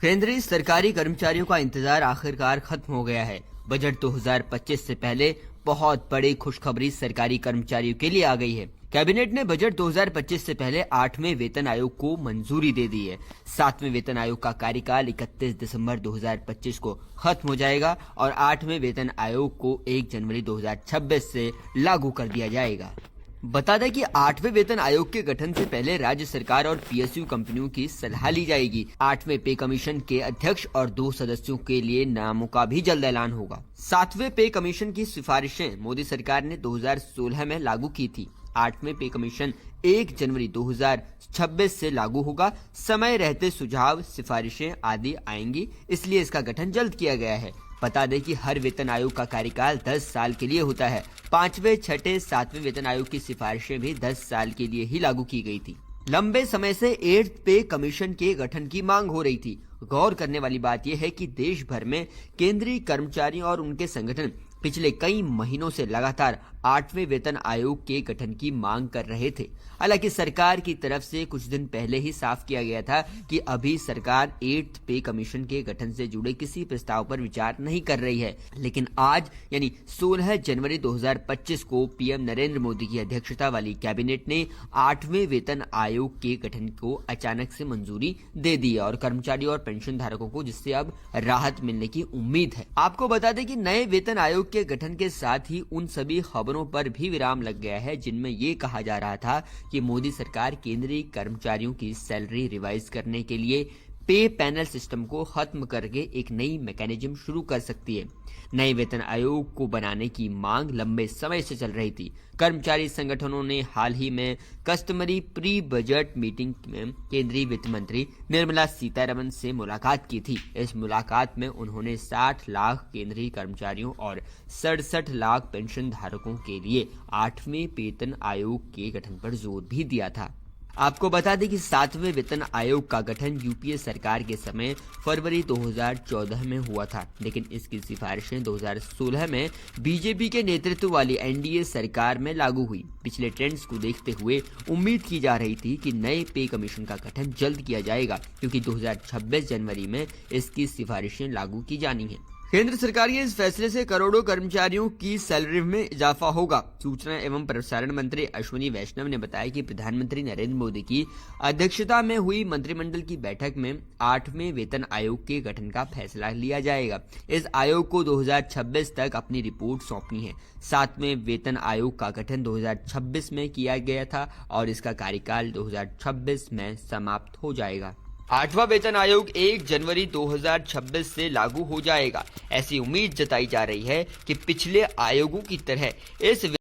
केंद्रीय सरकारी कर्मचारियों का इंतजार आखिरकार खत्म हो गया है। बजट 2025 से पहले बहुत बड़ी खुशखबरी सरकारी कर्मचारियों के लिए आ गई है। कैबिनेट ने बजट 2025 से पहले 8वें वेतन आयोग को मंजूरी दे दी है। 7वें वेतन आयोग का कार्यकाल 31 दिसंबर 2025 को खत्म हो जाएगा और 8वें वेतन आयोग को 1 जनवरी 2026 से लागू कर दिया जाएगा। बता दें कि 8वें वेतन आयोग के गठन से पहले राज्य सरकार और पीएसयू कंपनियों की सलाह ली जाएगी। 8वें पे कमीशन के अध्यक्ष और 2 सदस्यों के लिए नामों का भी जल्द ऐलान होगा। 7वें पे कमीशन की सिफारिशें मोदी सरकार ने 2016 में लागू की थी। 8वें पे कमीशन 1 जनवरी 2026 से लागू होगा। समय रहते सुझाव, सिफारिशें आदि आएंगी, इसलिए इसका गठन जल्द किया गया है। बता दें कि हर वेतन आयोग का कार्यकाल 10 साल के लिए होता है। 5वें, 6ठे, 7वें वेतन आयोग की सिफारिशें भी 10 साल के लिए ही लागू की गई थी। लंबे समय से 8th पे कमीशन के गठन की मांग हो रही थी। गौर करने वाली बात यह है कि देश भर में केंद्रीय कर्मचारी और उनके संगठन पिछले कई महीनों से लगातार 8वें वेतन आयोग के गठन की मांग कर रहे थे। हालांकि सरकार की तरफ से कुछ दिन पहले ही साफ किया गया था कि अभी सरकार 8th पे कमीशन के गठन से जुड़े किसी प्रस्ताव पर विचार नहीं कर रही है। लेकिन आज यानी 16 जनवरी 2025 को पीएम नरेंद्र मोदी की अध्यक्षता वाली कैबिनेट ने 8वें वेतन आयोग के गठन को अचानक से मंजूरी दे दी और कर्मचारियों और पेंशन धारकों को जिससे अब राहत मिलने की उम्मीद है। आपको बता दें कि नए वेतन आयोग के गठन के साथ ही उन सभी खबरों पर भी विराम लग गया है जिनमें ये कहा जा रहा था कि मोदी सरकार केंद्रीय कर्मचारियों की सैलरी रिवाइज करने के लिए पे पैनल सिस्टम को खत्म करके एक नई मैकेनिज्म शुरू कर सकती है। नए वेतन आयोग को बनाने की मांग लंबे समय से चल रही थी। कर्मचारी संगठनों ने हाल ही में कस्टमरी प्री बजट मीटिंग में केंद्रीय वित्त मंत्री निर्मला सीतारमण से मुलाकात की थी। इस मुलाकात में उन्होंने 60 लाख केंद्रीय कर्मचारियों और 67 लाख पेंशन धारकों के लिए 8वें वेतन आयोग के गठन पर जोर भी दिया था। आपको बता दें कि 7वें वेतन आयोग का गठन यूपीए सरकार के समय फरवरी 2014 में हुआ था, लेकिन इसकी सिफारिशें 2016 में बीजेपी के नेतृत्व वाली एनडीए सरकार में लागू हुई। पिछले ट्रेंड्स को देखते हुए उम्मीद की जा रही थी कि नए पे कमीशन का गठन जल्द किया जाएगा, क्योंकि 2026 जनवरी में इसकी सिफारिशें लागू की जानी है। केंद्र सरकार के इस फैसले से करोड़ों कर्मचारियों की सैलरी में इजाफा होगा। सूचना एवं प्रसारण मंत्री अश्विनी वैष्णव ने बताया कि प्रधानमंत्री नरेंद्र मोदी की अध्यक्षता में हुई मंत्रिमंडल की बैठक में 8वें वेतन आयोग के गठन का फैसला लिया जाएगा। इस आयोग को 2026 तक अपनी रिपोर्ट सौंपनी है। 7वें वेतन आयोग का गठन 2026 में किया गया था और इसका कार्यकाल 2026 में समाप्त हो जाएगा। 8वां वेतन आयोग 1 जनवरी 2026 से लागू हो जाएगा। ऐसी उम्मीद जताई जा रही है कि पिछले आयोगों की तरह इस